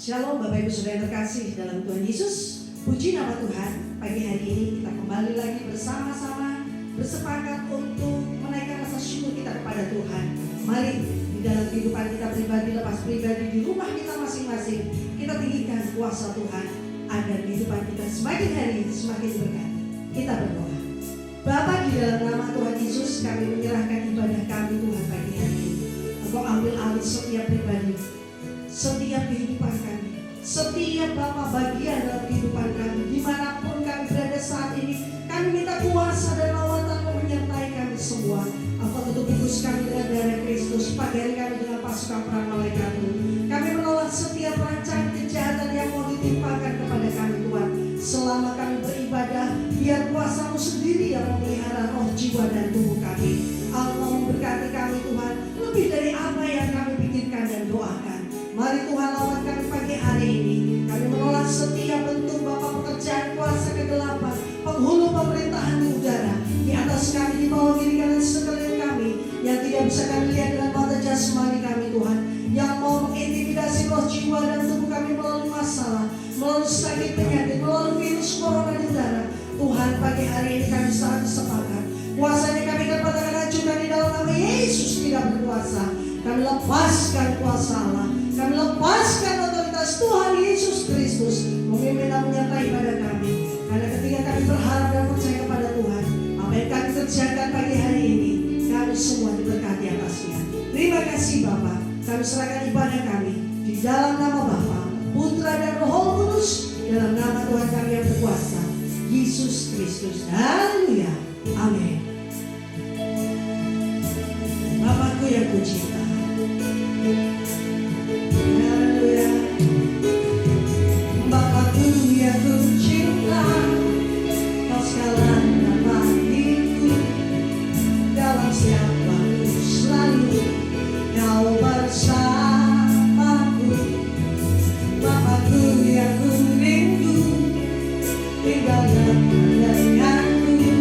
Shalom Bapak Ibu Saudara yang terkasih dalam Tuhan Yesus. Puji nama Tuhan. Pagi hari ini kita kembali lagi bersama-sama bersepakat untuk menaikkan rasa syukur kita kepada Tuhan. Mari di dalam kehidupan kita pribadi, lepas pribadi, di rumah kita masing-masing, kita tinggikan kuasa Tuhan agar kehidupan kita semakin hari semakin berkati. Kita berdoa. Bapa, di dalam nama Tuhan Yesus, kami menyerahkan ibadah kami Tuhan pagi hari ini. Engkau ambil alih setiap pribadi, setiap kehidupan kami, setiap Bapa bagian dalam kehidupan kami, dimanapun kami berada saat ini. Kami minta kuasa dan lawatan menyertai kami semua. Engkau tutup kudus kami dengan darah Kristus, pagari kami dengan pasukan perang malaikat-Mu. Kami menolak setiap rancangan kejahatan yang mau ditimpakan kepada kami Tuhan. Selama kami beribadah, biar kuasa-Mu sendiri yang memelihara roh, jiwa dan tubuh kami. Allah memberkati kami Tuhan, lebih dari apa yang kami pikirkan dan doakan. Mari Tuhan lawan kami pagi hari ini. Kami menolak setiap bentuk Bapa pekerjaan kuasa kegelapan, penghulu pemerintahan di udara, di atas kami, di bawah kiri kanan sekalian kami, yang tidak bisa kami lihat dengan mata jasmani kami Tuhan, yang mau mengintimidasi roh, jiwa dan tubuh kami melalui masalah, melalui sakit penyakit, melalui virus corona di udara. Tuhan, pagi hari ini kami sangat sepakat, kuasanya kami akan patahkan, hancurkan di dalam nama Yesus. Tidak berkuasa, kami lepaskan kuasa Allah, kami lepaskan otoritas Tuhan Yesus Kristus memimpin dan menyertai pada kami. Karena ketika kami berharap dan percaya kepada Tuhan, apa yang kami kerjakan pagi hari ini, kami semua diberkati atasnya. Terima kasih Bapa. Kami serahkan ibadah kami di dalam nama Bapa, Putra dan Roh Kudus, dalam nama Tuhan kami yang berkuasa, Yesus Kristus. Haleluya. Amin. Bapakku yang kucinta, haleluya. Bapakku yang kucinta, Kau segalanya bagiku, dalam setiap waktu selalu Kau bersamaku. Bapakku yang ku rindu, tinggallah denganku,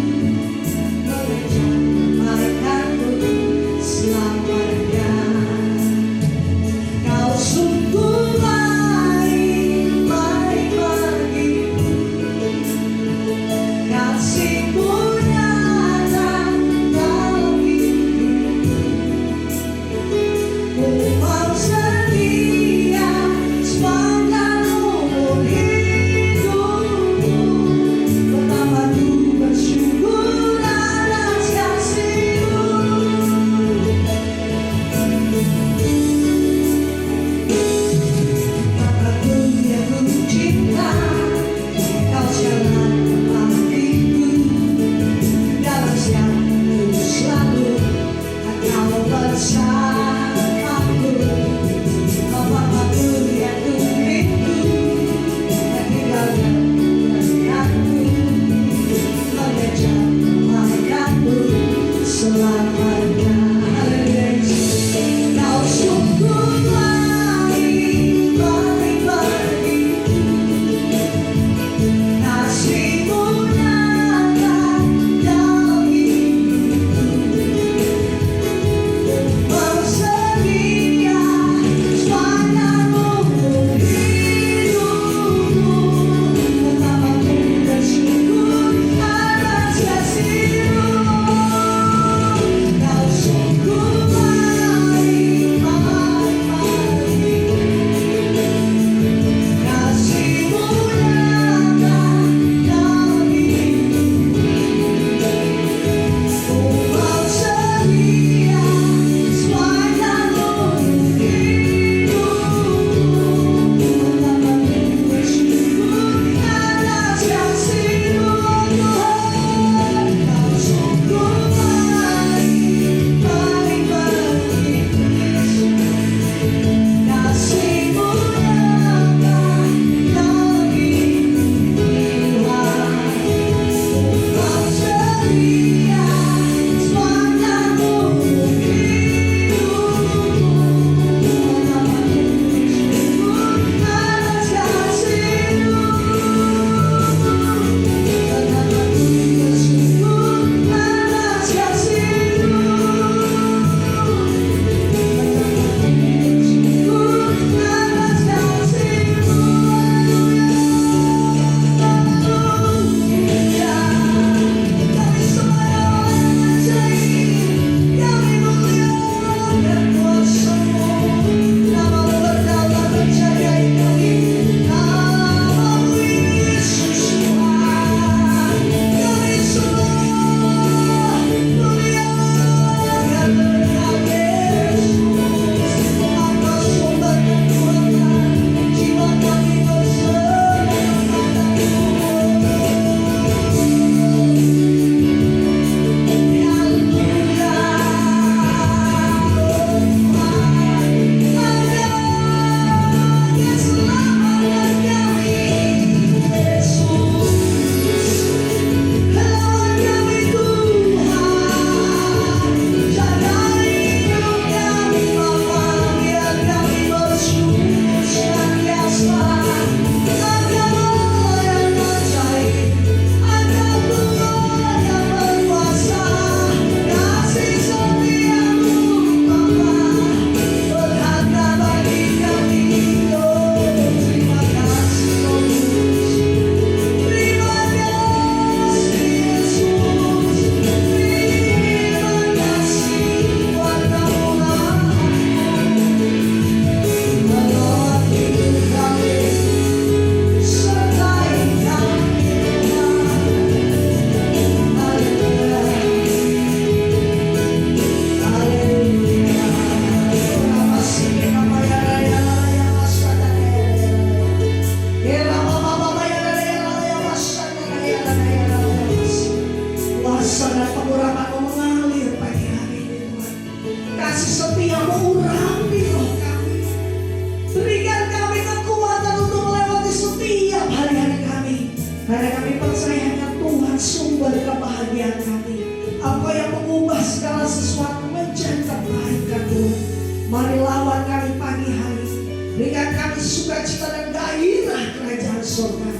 sukacita dan gairah kerajaan surga.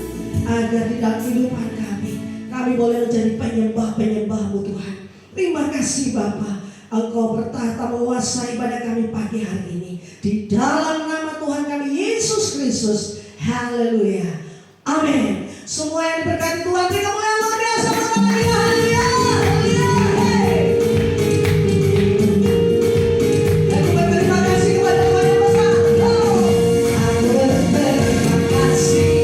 Agar di dalam kehidupan kami boleh menjadi penyembah-penyembah-Mu Tuhan. Terima kasih Bapa, Engkau bertahta menguasai pada kami pagi hari ini. Di dalam nama Tuhan kami Yesus Kristus. Haleluya. Amin. Semua yang diberkati Tuhan, beri kemuliaan luar biasa bersama kita. Haleluya. Haleluya. Hey. Aku berterima kasih kepada Tuhan yang besar. Aku berterima kasih.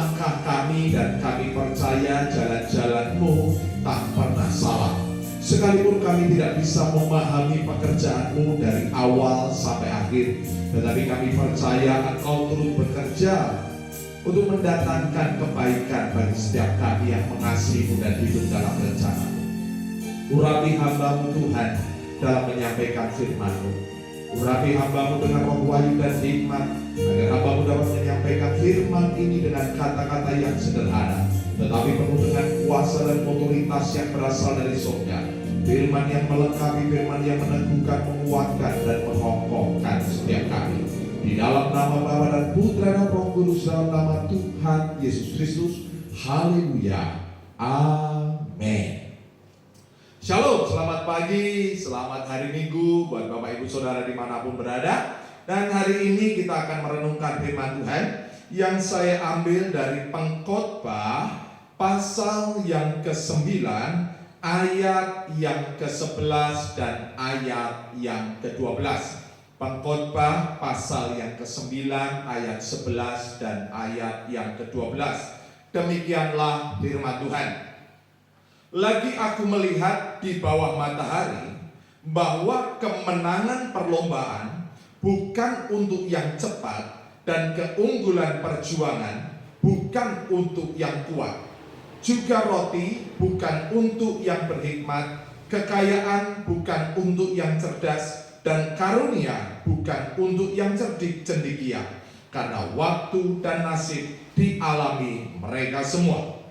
langkah kami dan kami percaya jalan-jalan-Mu tak pernah salah. Sekalipun kami tidak bisa memahami pekerjaan-Mu dari awal sampai akhir, tetapi kami percaya Engkau turut bekerja untuk mendatangkan kebaikan bagi setiap kami yang mengasihi-Mu dan hidup dalam rencana-Mu. Urapi hamba-Mu Tuhan dalam menyampaikan firman-Mu. Urapi hamba-Mu dengan roh wahyu dan hikmat, agar hamba-Mu dapat menyampaikan firman ini dengan kata-kata yang sederhana, tetapi penuh dengan kuasa dan otoritas yang berasal dari surga. Firman yang melengkapi, firman yang meneguhkan, menguatkan, dan mengokohkan setiap kami. Di dalam nama Bapa dan Putra dan Roh Kudus, dalam nama Tuhan Yesus Kristus. Haleluya. Amin. Shalom, selamat pagi, selamat hari Minggu buat Bapak Ibu Saudara dimanapun berada. Dan hari ini kita akan merenungkan firman Tuhan yang saya ambil dari Pengkhotbah pasal yang ke-9, ayat yang ke-11 dan ayat yang ke-12. Pengkhotbah pasal yang ke-9 ayat 11 dan ayat yang ke-12. Demikianlah firman Tuhan. Lagi aku melihat di bawah matahari bahwa kemenangan perlombaan bukan untuk yang cepat dan keunggulan perjuangan bukan untuk yang kuat. Juga roti bukan untuk yang berhikmat, kekayaan bukan untuk yang cerdas, dan karunia bukan untuk yang cerdik cendekia, karena waktu dan nasib dialami mereka semua.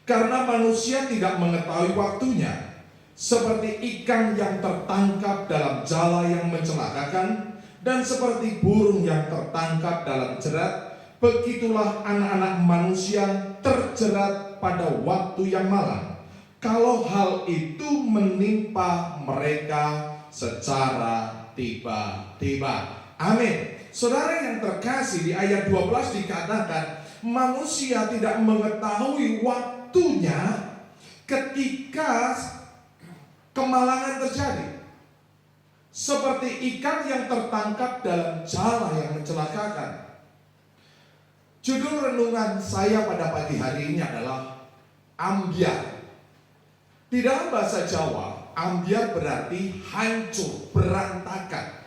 Karena manusia tidak mengetahui waktunya, seperti ikan yang tertangkap dalam jala yang mencelakakan, dan seperti burung yang tertangkap dalam jerat, begitulah anak-anak manusia terjerat pada waktu yang malang, kalau hal itu menimpa mereka secara tiba-tiba. Amin. Saudara yang terkasih, di ayat 12 dikatakan manusia tidak mengetahui waktunya ketika kemalangan terjadi. Seperti ikan yang tertangkap dalam jala yang mencelakakan. Judul renungan saya pada pagi hari ini adalah ambyar. Di dalam bahasa Jawa, ambyar berarti hancur, berantakan.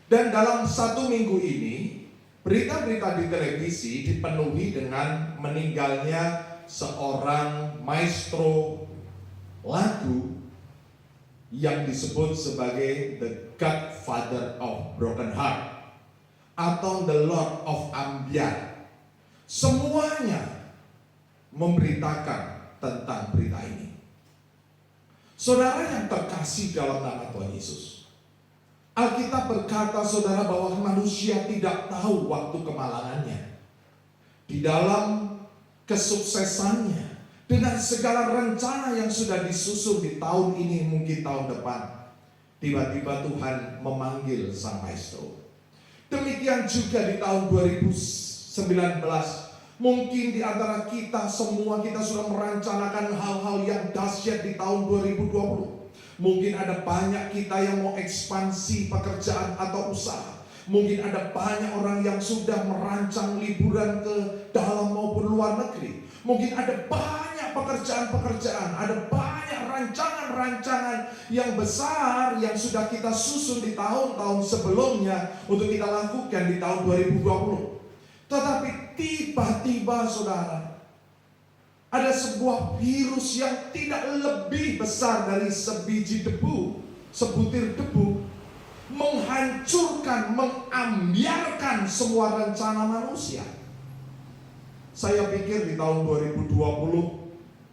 Dan dalam satu minggu ini, berita-berita di televisi dipenuhi dengan meninggalnya seorang maestro lagu yang disebut sebagai The Godfather of Broken Heart atau The Lord of Ambyar. Semuanya memberitakan tentang berita ini. Saudara yang terkasih dalam nama Tuhan Yesus, Alkitab berkata saudara bahwa manusia tidak tahu waktu kemalangannya. Di dalam kesuksesannya, dengan segala rencana yang sudah disusun di tahun ini, mungkin tahun depan, tiba-tiba Tuhan memanggil sang maestro. Demikian juga di tahun 2019, mungkin di antara kita semua kita sudah merencanakan hal-hal yang dahsyat di tahun 2020. Mungkin ada banyak kita yang mau ekspansi pekerjaan atau usaha. Mungkin ada banyak orang yang sudah merancang liburan ke dalam maupun luar negeri. Mungkin ada banyak pekerjaan-pekerjaan, ada banyak rancangan-rancangan yang besar yang sudah kita susun di tahun-tahun sebelumnya untuk kita lakukan di tahun 2020. Tetapi tiba-tiba saudara, ada sebuah virus yang tidak lebih besar dari sebiji debu, sebutir debu, menghancurkan, mengambyarkan semua rencana manusia. Saya pikir di tahun 2020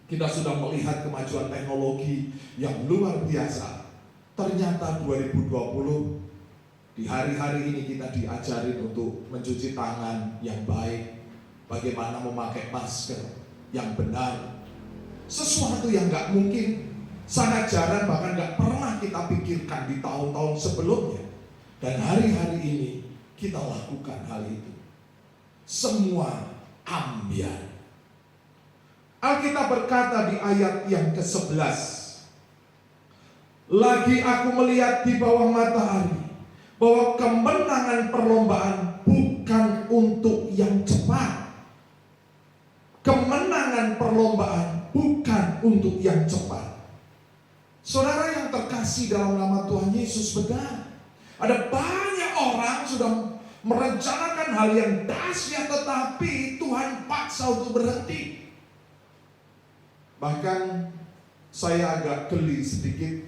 kita sudah melihat kemajuan teknologi yang luar biasa. Ternyata 2020 di hari-hari ini kita diajarin untuk mencuci tangan yang baik, bagaimana memakai masker yang benar. Sesuatu yang gak mungkin, sangat jarang, bahkan gak pernah kita pikirkan di tahun-tahun sebelumnya. Dan hari-hari ini kita lakukan hal itu. Semua ambyar. Alkitab berkata di ayat yang ke-11, lagi aku melihat di bawah matahari bahwa kemenangan perlombaan bukan untuk yang cepat kemenangan perlombaan bukan untuk yang cepat. Saudara yang terkasih dalam nama Tuhan Yesus, benar. Ada banyak orang sudah merencanakan hal yang dahsyat, tetapi Tuhan paksa untuk berhenti. Bahkan saya agak geli sedikit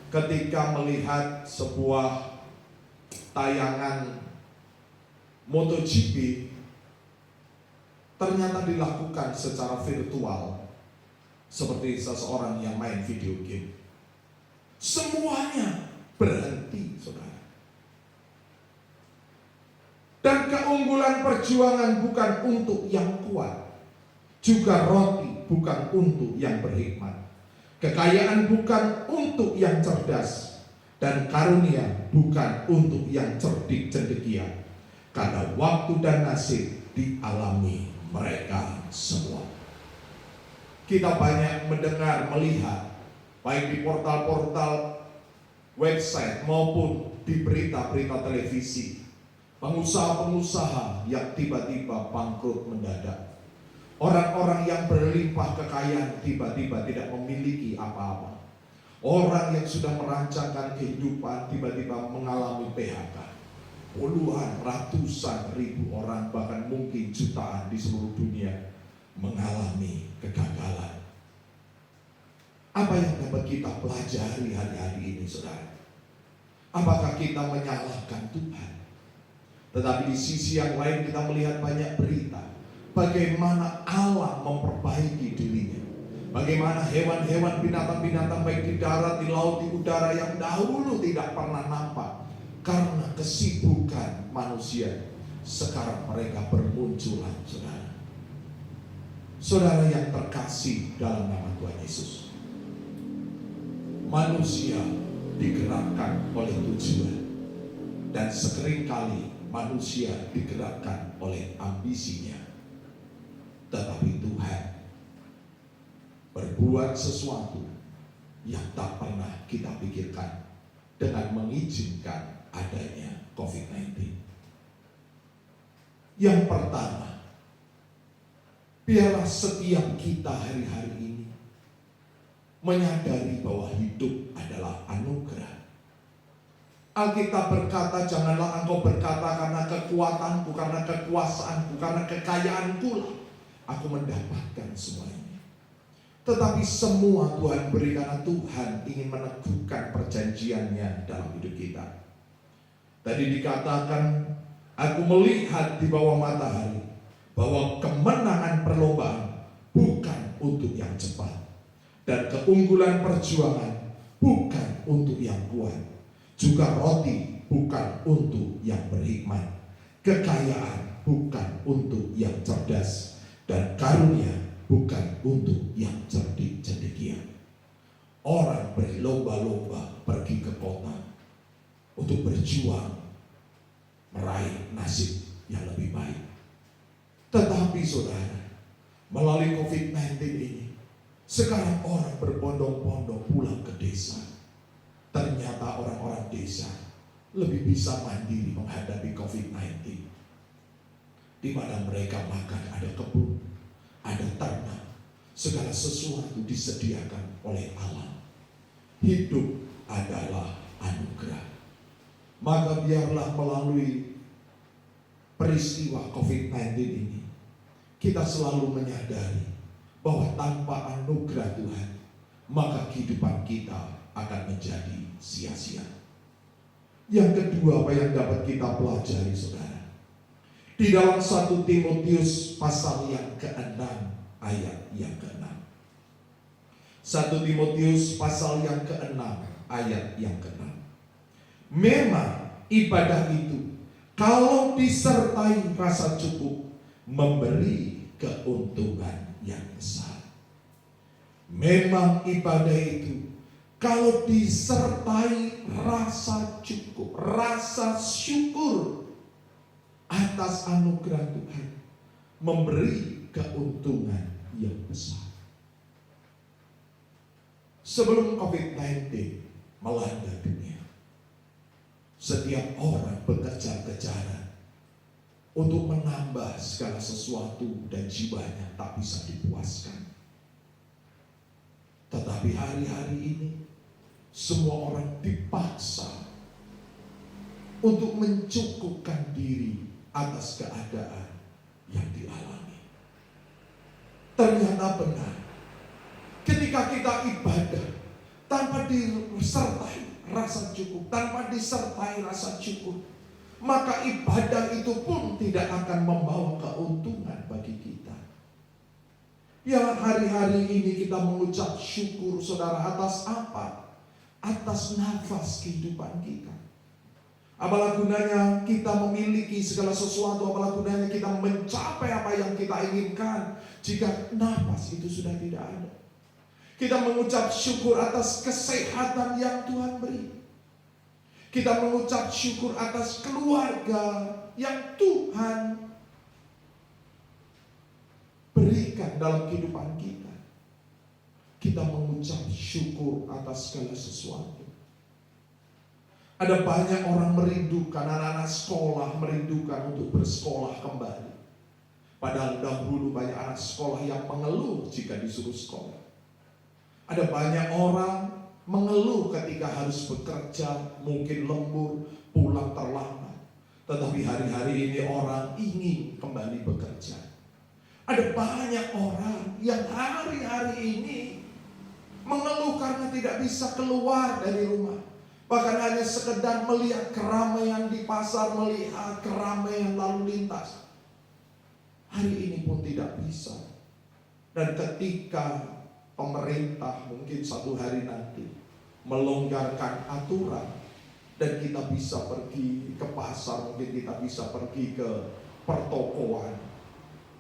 ketika melihat sebuah tayangan MotoGP ternyata dilakukan secara virtual, seperti seseorang yang main video game. Semuanya berhenti, saudara. Dan keunggulan perjuangan bukan untuk yang kuat, juga roti bukan untuk yang berhikmat, kekayaan bukan untuk yang cerdas, dan karunia bukan untuk yang cerdik cendekia, karena waktu dan nasib dialami mereka semua. Kita banyak mendengar, melihat, baik di portal-portal website maupun di berita-berita televisi, pengusaha-pengusaha yang tiba-tiba bangkrut mendadak. Orang-orang yang berlimpah kekayaan tiba-tiba tidak memiliki apa-apa. Orang yang sudah merancangkan kehidupan tiba-tiba mengalami PHK. Puluhan, ratusan ribu orang, bahkan mungkin jutaan di seluruh dunia mengalami kegagalan. Apa yang dapat kita pelajari hari-hari ini, saudara? Apakah kita menyalahkan Tuhan? Tetapi di sisi yang lain kita melihat banyak berita bagaimana Allah memperbaiki dirinya. Bagaimana hewan-hewan, binatang-binatang baik di darat, di laut, di udara yang dahulu tidak pernah nampak karena kesibukan manusia, sekarang mereka bermunculan, saudara. Saudara yang terkasih dalam nama Tuhan Yesus, manusia digerakkan oleh tujuan, dan seringkali manusia digerakkan oleh ambisinya. Tetapi Tuhan berbuat sesuatu yang tak pernah kita pikirkan dengan mengizinkan adanya COVID-19. Yang pertama, biarlah setiap kita hari-hari ini menyadari bahwa hidup adalah anugerah. Alkitab berkata, janganlah engkau berkata karena kekuatanku, karena kekuasaanku, karena kekayaanku lah aku mendapatkan semua ini. Tetapi semua Tuhan beri karena Tuhan ingin meneguhkan perjanjiannya dalam hidup kita. Tadi dikatakan, aku melihat di bawah matahari bahwa kemenangan perlombaan bukan untuk yang cepat, dan keunggulan perjuangan bukan untuk yang kuat, juga roti bukan untuk yang berhikmat, kekayaan bukan untuk yang cerdas, dan karunia bukan untuk yang cerdik cendekia. Orang berlomba-lomba pergi ke kota untuk berjuang meraih nasib yang lebih baik. Tetapi saudara, melalui COVID-19 ini, sekarang orang berbondong-bondong pulang ke desa. Ternyata orang-orang desa lebih bisa mandiri menghadapi COVID-19, di mana mereka makan, ada kebun, ada ternak, segala sesuatu disediakan oleh Allah. Hidup adalah anugerah. Maka biarlah melalui peristiwa COVID-19 ini, kita selalu menyadari bahwa tanpa anugerah Tuhan, maka kehidupan kita akan menjadi sia-sia. Yang kedua, apa yang dapat kita pelajari, saudara? Di dalam 1 Timotius pasal yang ke-6 ayat yang ke-6. 1 Timotius pasal yang ke-6 ayat yang ke-6. Memang ibadah itu kalau disertai rasa cukup memberi keuntungan yang besar. Memang ibadah itu kalau disertai rasa cukup, rasa syukur atas anugerah Tuhan, memberi keuntungan yang besar. Sebelum COVID-19 melanda dunia, setiap orang bekerja-kejaran untuk menambah segala sesuatu dan jiwanya tak bisa dipuaskan. Tetapi hari-hari ini semua orang dipaksa untuk mencukupkan diri atas keadaan yang dialami. Ternyata benar, ketika kita ibadah tanpa disertai rasa cukup, tanpa disertai rasa cukup, maka ibadah itu pun tidak akan membawa keuntungan bagi kita. Ya, hari-hari ini kita mengucap syukur, saudara, atas apa? Atas nafas kehidupan kita. Apalah gunanya kita memiliki segala sesuatu, apalah gunanya kita mencapai apa yang kita inginkan jika nafas itu sudah tidak ada. Kita mengucap syukur atas kesehatan yang Tuhan beri. Kita mengucap syukur atas keluarga yang Tuhan berikan dalam kehidupan kita. Kita mengucap syukur atas segala sesuatu. Ada banyak orang merindukan, anak-anak sekolah merindukan untuk bersekolah kembali. Padahal dahulu banyak anak sekolah yang mengeluh jika disuruh sekolah. Ada banyak orang mengeluh ketika harus bekerja, mungkin lembur, pulang terlambat. Tetapi hari-hari ini orang ingin kembali bekerja. Ada banyak orang yang hari-hari ini mengeluh karena tidak bisa keluar dari rumah. Bahkan hanya sekedar melihat keramaian di pasar, melihat keramaian lalu lintas. Hari ini pun tidak bisa. Dan ketika pemerintah mungkin satu hari nanti melonggarkan aturan dan kita bisa pergi ke pasar, mungkin kita bisa pergi ke pertokoan,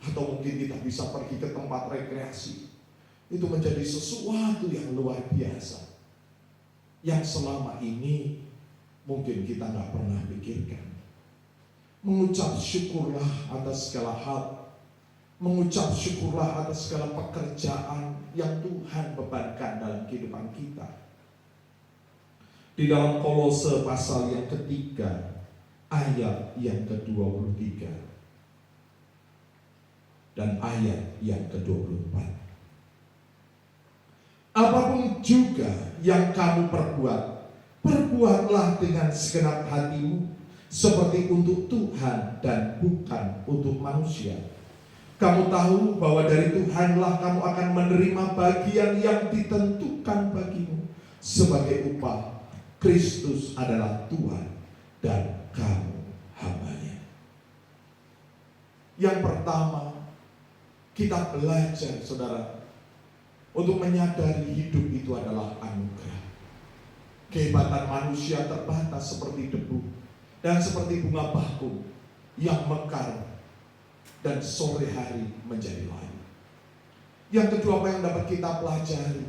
atau mungkin kita bisa pergi ke tempat rekreasi, itu menjadi sesuatu yang luar biasa yang selama ini mungkin kita nggak pernah pikirkan. Mengucap syukurlah atas segala hal, mengucap syukurlah atas segala pekerjaan yang Tuhan bebankan dalam kehidupan kita. Di dalam Kolose pasal yang ketiga, ayat yang ke-23 dan ayat yang ke-24. Apapun juga yang kamu perbuat, perbuatlah dengan segenap hatimu, seperti untuk Tuhan dan bukan untuk manusia. Kamu tahu bahwa dari Tuhanlah kamu akan menerima bagian yang ditentukan bagimu sebagai upah. Kristus adalah Tuhan dan kamu hambanya. Yang pertama, kita belajar, saudara, untuk menyadari hidup itu adalah anugerah. Kehebatan manusia terbatas seperti debu dan seperti bunga bakung yang mekar dan sore hari menjadi layu. Yang kedua, apa yang dapat kita pelajari?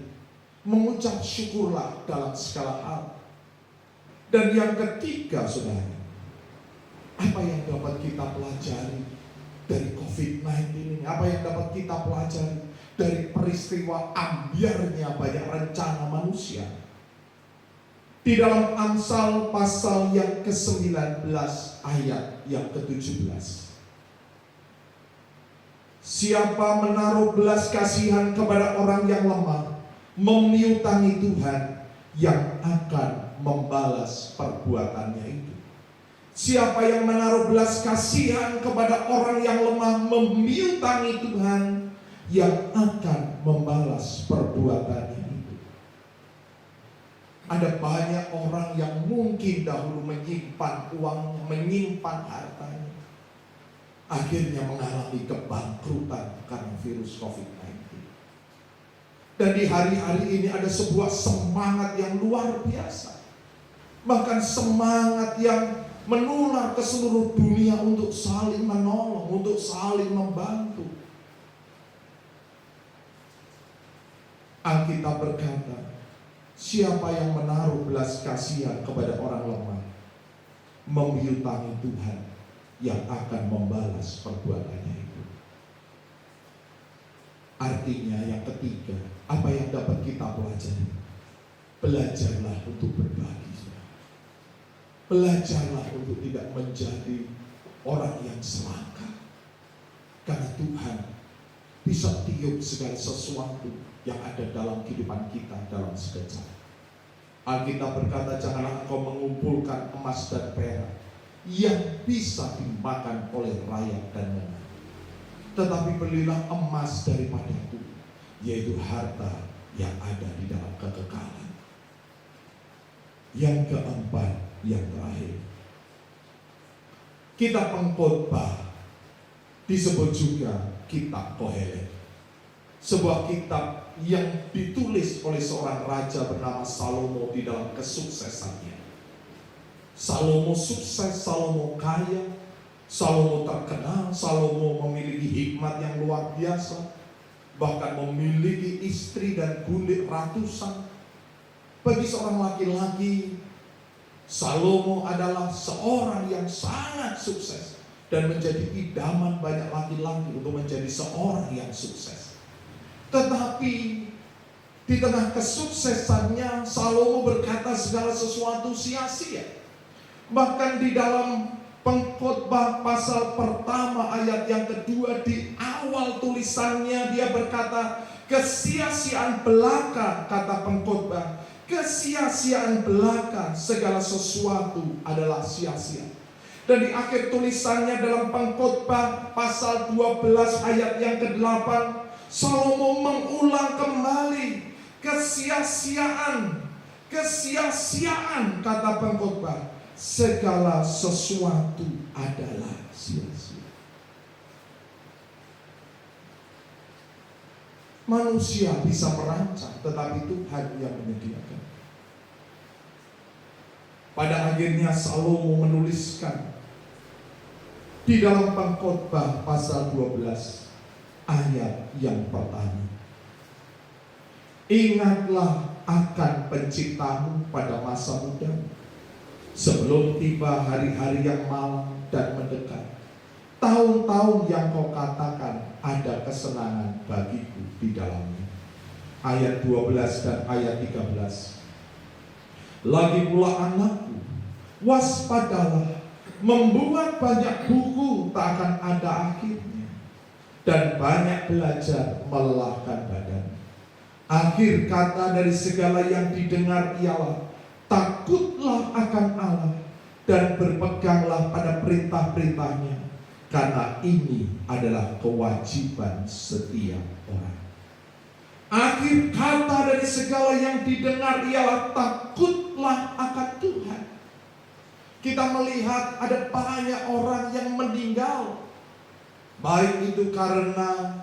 Mengucap syukurlah dalam segala hal. Dan yang ketiga, saudara, apa yang dapat kita pelajari dari COVID-19 ini? Apa yang dapat kita pelajari dari peristiwa ambyarnya banyak rencana manusia? Di dalam Amsal pasal yang ke-19 ayat yang ke-17. Siapa menaruh belas kasihan kepada orang yang lemah, memiutangi Tuhan yang akan membalas perbuatannya itu. Siapa yang menaruh belas kasihan kepada orang yang lemah, memiutangi Tuhan yang akan membalas perbuatannya itu. Ada banyak orang yang mungkin dahulu menyimpan uangnya, menyimpan hartanya, akhirnya mengalami kebangkrutan karena virus COVID-19. Dan di hari-hari ini ada sebuah semangat yang luar biasa, bahkan semangat yang menular ke seluruh dunia untuk saling menolong, untuk saling membantu. Alkitab berkata, siapa yang menaruh belas kasihan kepada orang lemah, memiutangi Tuhan yang akan membalas perbuatannya itu. Artinya yang ketiga, apa yang dapat kita pelajari? Belajarlah untuk berbagi. Belajarlah untuk tidak menjadi orang yang celaka. Karena Tuhan bisa tiup segala sesuatu yang ada dalam kehidupan kita dalam sekejap. Alkitab berkata, janganlah engkau mengumpulkan emas dan perak yang bisa dimakan oleh rayap dan lengan, tetapi belilah emas daripadaku, yaitu harta yang ada di dalam kekekalan. Yang keempat, yang terakhir, kitab Pengkhotbah disebut juga kitab Kohelet, sebuah kitab yang ditulis oleh seorang raja bernama Salomo di dalam kesuksesannya. Salomo sukses, Salomo kaya, Salomo terkenal, Salomo memiliki hikmat yang luar biasa, bahkan memiliki istri dan bulik ratusan. Bagi seorang laki-laki, Salomo adalah seorang yang sangat sukses dan menjadi idaman banyak laki-laki untuk menjadi seorang yang sukses. Tetapi di tengah kesuksesannya, Salomo berkata segala sesuatu sia-sia. Bahkan di dalam Pengkhotbah pasal pertama ayat yang kedua, di awal tulisannya dia berkata, kesia-siaan belaka, kata Pengkhotbah, kesia-siaan belaka, segala sesuatu adalah sia-sia. Dan di akhir tulisannya dalam Pengkhotbah pasal 12 ayat yang ke-8, Salomo mengulang kembali kesia-siaan, kata Pengkhotbah, segala sesuatu adalah sia-sia. Manusia bisa merancang, tetapi Tuhan yang menyediakan. Pada akhirnya Salomo menuliskan di dalam Pengkhotbah pasal 12 ayat yang pertama, ingatlah akan penciptamu pada masa mudamu, sebelum tiba hari-hari yang malang dan mendekat, tahun-tahun yang kau katakan ada kesenangan bagiku di dalamnya. Ayat 12 dan ayat 13. Lagi pula anakku, waspadalah, membuat banyak buku tak akan ada akhirnya, dan banyak belajar melelahkan badan. Akhir kata dari segala yang didengar ialah, takutlah akan Allah dan berpeganglah pada perintah-perintahnya, karena ini adalah kewajiban setiap orang. Akhir kata dari segala yang didengar ialah, takutlah akan Tuhan. Kita melihat ada banyak orang yang meninggal, baik itu karena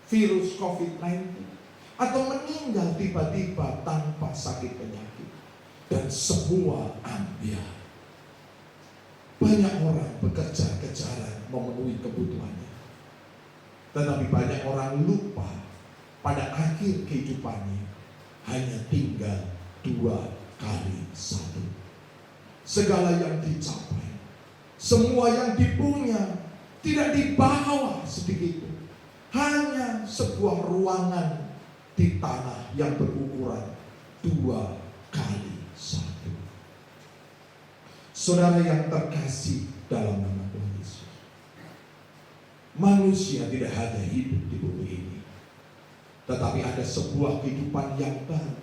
virus COVID-19 atau meninggal tiba-tiba tanpa sakit penyakit, dan semua ambiar. Banyak orang bekerja-kejaran memenuhi kebutuhannya, tetapi banyak orang lupa pada akhir kehidupannya hanya tinggal 2 kali 1. Segala yang dicapai, semua yang dipunya tidak dibawa sedikit pun. Hanya sebuah ruangan di tanah yang berukuran 2 kali 1. Saudara yang terkasih dalam nama Tuhan Yesus, manusia tidak hanya hidup di bumi ini, tetapi ada sebuah kehidupan yang baru,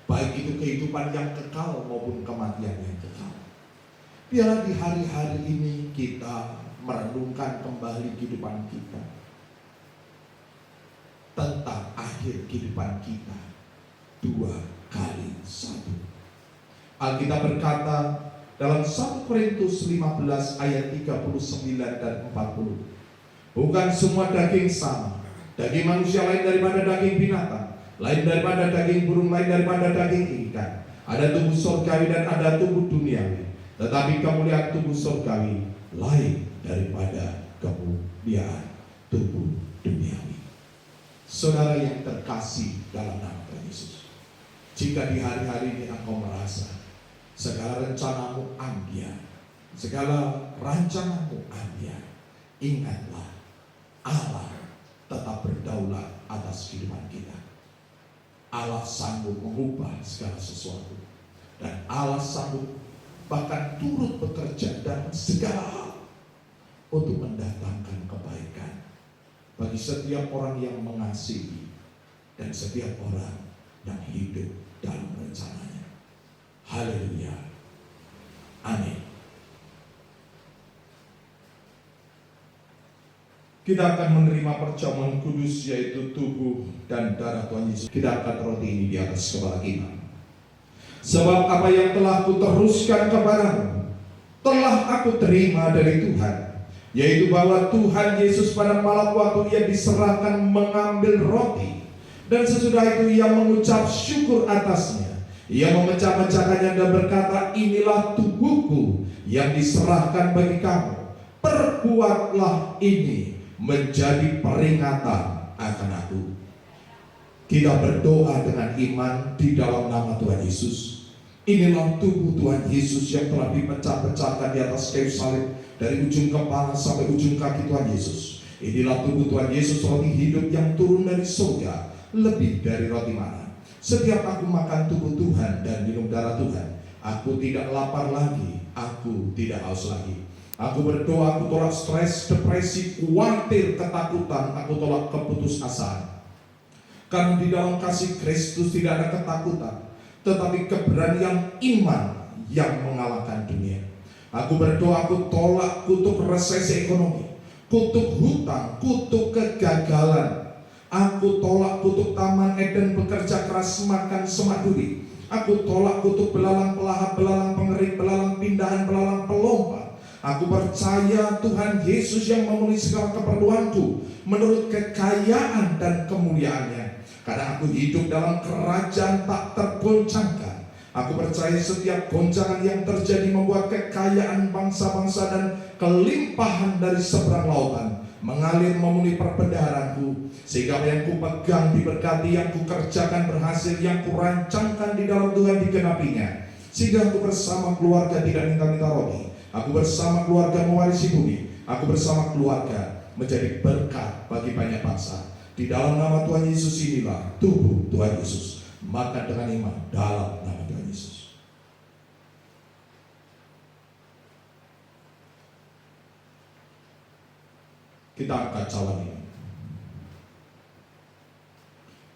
baik itu kehidupan yang kekal maupun kematian yang kekal. Biarlah di hari-hari ini kita merenungkan kembali kehidupan kita, tentang akhir kehidupan kita 2 kali 1. Alkitab berkata dalam 1 Korintus 15 ayat 39 dan 40, bukan semua daging sama. Daging manusia lain daripada daging binatang, lain daripada daging burung, lain daripada daging ikan. Ada tubuh surgawi dan ada tubuh duniawi, tetapi kemuliaan tubuh surgawi lain daripada kemuliaan tubuh duniawi. Saudara yang terkasih dalam nama Tuhan Yesus, jika di hari-hari ini engkau merasa segala rencanamu ambiar, segala rancanganmu ambiar, ingatlah Allah tetap berdaulat atas kehidupan kita. Allah sanggup mengubah segala sesuatu, dan Allah sanggup bahkan turut bekerja dalam segala hal untuk mendatangkan kebaikan bagi setiap orang yang mengasihi dan setiap orang yang hidup dalam rencananya. Haleluya. Amin. Kita akan menerima perjamuan kudus, yaitu tubuh dan darah Tuhan Yesus. Kita angkat roti ini di atas kepala kita. Sebab apa yang telah kuteruskan kepadamu telah aku terima dari Tuhan, yaitu bahwa Tuhan Yesus pada malam waktu ia diserahkan mengambil roti, dan sesudah itu ia mengucap syukur atasnya. Ia memecah-mecahkannya dan berkata, inilah tubuhku yang diserahkan bagi kamu. Perbuatlah ini menjadi peringatan akan aku. Kita berdoa dengan iman di dalam nama Tuhan Yesus. Inilah tubuh Tuhan Yesus yang telah dipecah-pecahkan di atas kayu salib, dari ujung kepala sampai ujung kaki Tuhan Yesus. Inilah tubuh Tuhan Yesus, roti hidup yang turun dari surga, lebih dari roti mana. Setiap aku makan tubuh Tuhan dan minum darah Tuhan, aku tidak lapar lagi, aku tidak haus lagi. Aku berdoa, aku tolak stres, depresi, khawatir, ketakutan, aku tolak keputusasaan. Karena di dalam kasih Kristus tidak ada ketakutan, tetapi keberanian iman yang mengalahkan dunia. Aku berdoa, aku tolak kutuk resesi ekonomi, kutuk hutang, kutuk kegagalan. Aku tolak kutuk Taman Eden, bekerja keras, makan semak duri. Aku tolak kutuk belalang pelahap, belalang pengerik, belalang pindahan, belalang pelompat. Aku percaya Tuhan Yesus yang memenuhi segala keperluanku menurut kekayaan dan kemuliaannya. Karena aku hidup dalam kerajaan tak tergoncangkan. Aku percaya setiap goncangan yang terjadi membuat kekayaan bangsa-bangsa dan kelimpahan dari seberang lautan mengalir memenuhi perbendaharanku, sehingga apa yang ku pegang diberkati, yang ku kerjakan berhasil, yang ku rancangkan di dalam Tuhan digenapinya. Sehingga aku bersama keluarga tidak minta-minta roti, aku bersama keluarga mewarisi bumi, aku bersama keluarga menjadi berkat bagi banyak bangsa. Di dalam nama Tuhan Yesus inilah tubuh Tuhan Yesus. Makan dengan iman dalam nama Tuhan Yesus. Kita angkat cawan ini.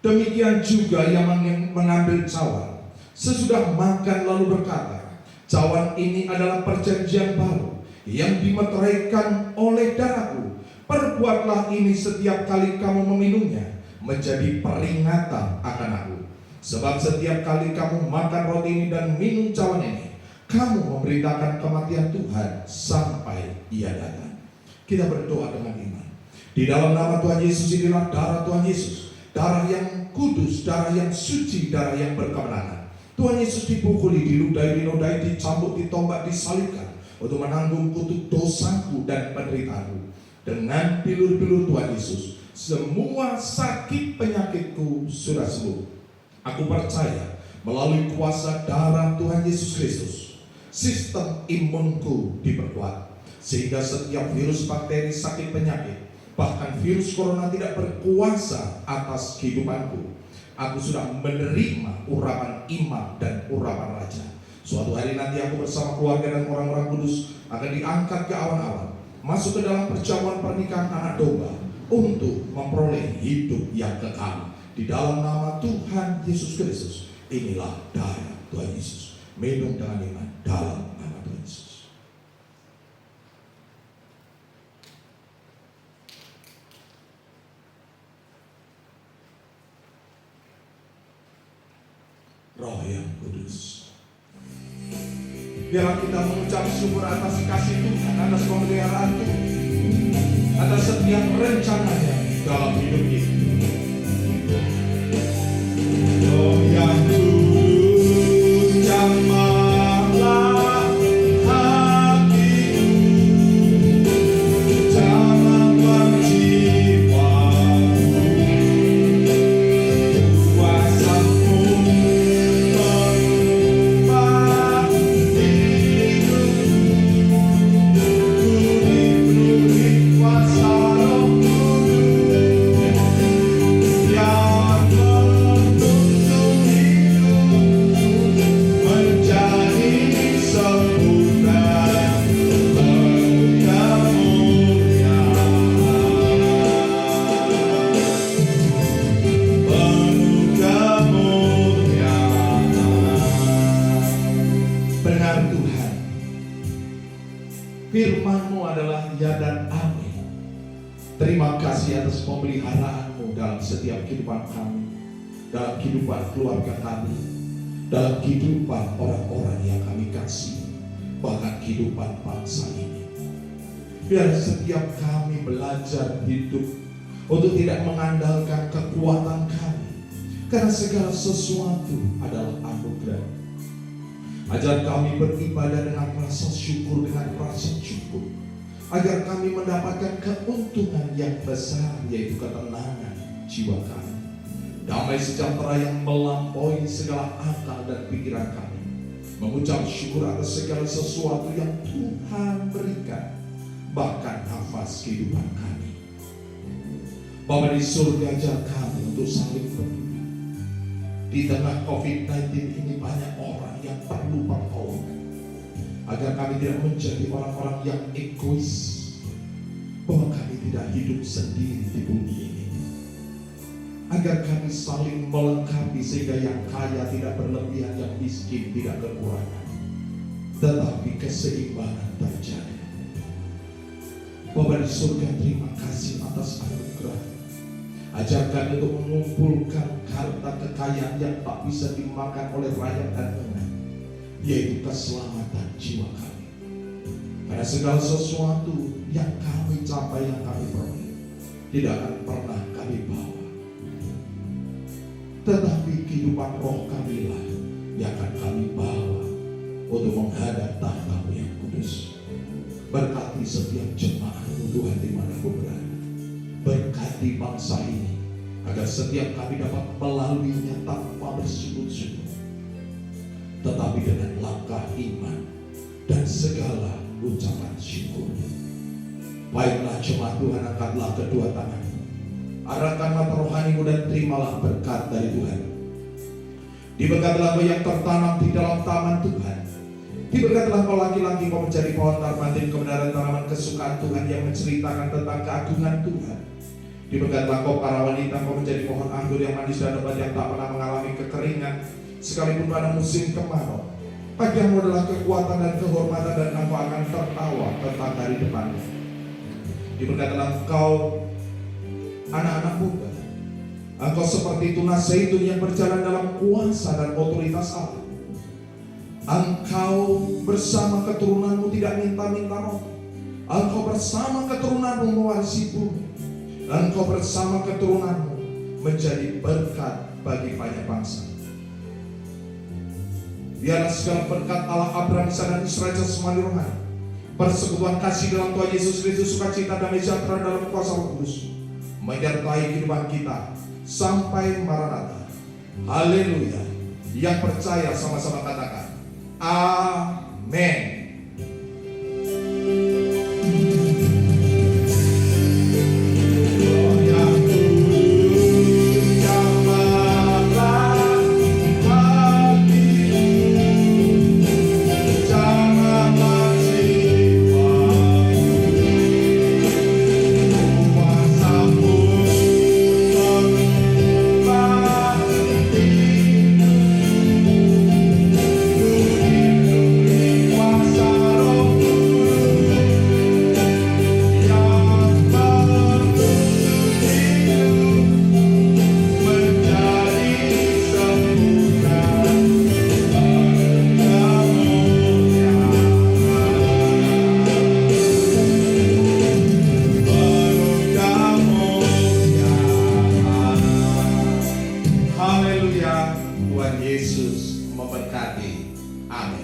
Demikian juga yang mengambil cawan sesudah makan lalu berkata, cawan ini adalah perjanjian baru yang dimeteraikan oleh darahku. Perbuatlah ini setiap kali kamu meminumnya menjadi peringatan akan aku. Sebab setiap kali kamu makan roti ini dan minum cawan ini, kamu memberitakan kematian Tuhan sampai ia datang. Kita berdoa dengan iman. Di dalam nama Tuhan Yesus inilah darah Tuhan Yesus, darah yang kudus, darah yang suci, darah yang berkemenangan. Tuhan Yesus dipukuli, diludai, dicambuk, ditombak, disalibkan untuk menanggung kutuk dosaku dan penderitaanku. Dengan bilur-bilur Tuhan Yesus, semua sakit penyakitku sudah sembuh. Aku percaya melalui kuasa darah Tuhan Yesus Kristus, sistem imunku diperkuat, sehingga setiap virus, bakteri, sakit penyakit, bahkan virus corona tidak berkuasa atas kehidupanku. Aku sudah menerima urapan imam dan urapan raja. Suatu hari nanti aku bersama keluarga dan orang-orang kudus akan diangkat ke awan-awan, masuk ke dalam perjamuan pernikahan anak domba untuk memperoleh hidup yang kekal. Di dalam nama Tuhan Yesus Kristus, inilah darah Tuhan Yesus. Minum dengan iman dalam nama Tuhan Yesus. Roh yang kudus, biarlah kita mengucap syukur atas kasih Tuhan, atas pemeliharaan Tuhan, atas setiap rencananya dalam hidup kita. Roh yang kudus, jamahlah hatiku, jamahlah jiwaku, kuasamu mengubah hidupku, diberi kuasa Roh Kudus yang Firman-Mu adalah ya dan amin. Terima kasih atas pemeliharaanmu dalam setiap kehidupan kami, dalam kehidupan keluarga kami, dalam kehidupan orang-orang yang kami kasih, bahkan kehidupan bangsa ini. Biar setiap kami belajar hidup untuk tidak mengandalkan kekuatan kami, karena segala sesuatu adalah anugerah. Ajar kami beribadah dengan rasa syukur, dengan rasa cukup, agar kami mendapatkan keuntungan yang besar, yaitu ketenangan jiwa kami, damai sejahtera yang melampaui segala akal dan pikiran kami, mengucap syukur atas segala sesuatu yang Tuhan berikan, bahkan nafas kehidupan kami. Bapa di surga, ajar kami untuk saling peduli. Di tengah COVID-19 ini banyak orang yang perlu pertolongan, agar kami tidak menjadi orang-orang yang egois, bahwa kami tidak hidup sendiri di bumi ini, agar kami saling melengkapi sehingga yang kaya tidak berlebihan, yang miskin tidak kekurangan, tetapi keseimbangan terjadi. Bapa di surga, terima kasih atas anugerah. Ajar kami untuk mengumpulkan harta kekayaan yang tak bisa dimakan oleh rakyat dan umat, yaitu keselamatan jiwa kami. Karena segala sesuatu yang kami capai, yang kami peroleh, tidak akan pernah kami bawa, tetapi kehidupan roh kami lah yang akan kami bawa untuk menghadap tahta-Mu yang kudus. Berkati setiap jemaat-Mu Tuhan dimanapun berada. Berkati bangsa ini, agar setiap kami dapat melaluinya tanpa bersungguh-sungguh, tetapi dengan langkah iman dan segala ucapan syukur. Baiklah jemaat Tuhan, angkatlah kedua tangan, arahkan mata rohanimu dan terimalah berkat dari Tuhan. Diberkatilah kau yang tertanam di dalam taman Tuhan. Diberkatilah kau laki-laki, kau menjadi pohon terpantin kebenaran, tanaman kesukaan Tuhan yang menceritakan tentang keagungan Tuhan. Diberkatilah kau para wanita, kau menjadi pohon anggur yang manis dan lebat, yang tak pernah mengalami kekeringan sekalipun pada musim kemarau. Bagianmu adalah kekuatan dan kehormatan, dan engkau akan tertawa tentang hari depannya. Diberkatilah engkau anak-anak muda, engkau seperti tunas zaitun yang berjalan dalam kuasa dan otoritas Allah. Engkau bersama keturunanmu tidak minta-minta roti. Engkau bersama keturunanmu mewarisi bumi. Engkau bersama keturunanmu menjadi berkat bagi banyak bangsa. Biarlah segala berkat Allah Abraham, Ishak dan Israel semua rohani, persekutuan kasih dalam Tuhan Yesus Kristus, sukacita damai sejahtera dalam kuasa Roh Kudus menyertai kehidupan kita sampai Maranatha. Haleluya. Yang percaya sama-sama katakan amin. Haleluya, Tuhan Yesus memberkati. Amin.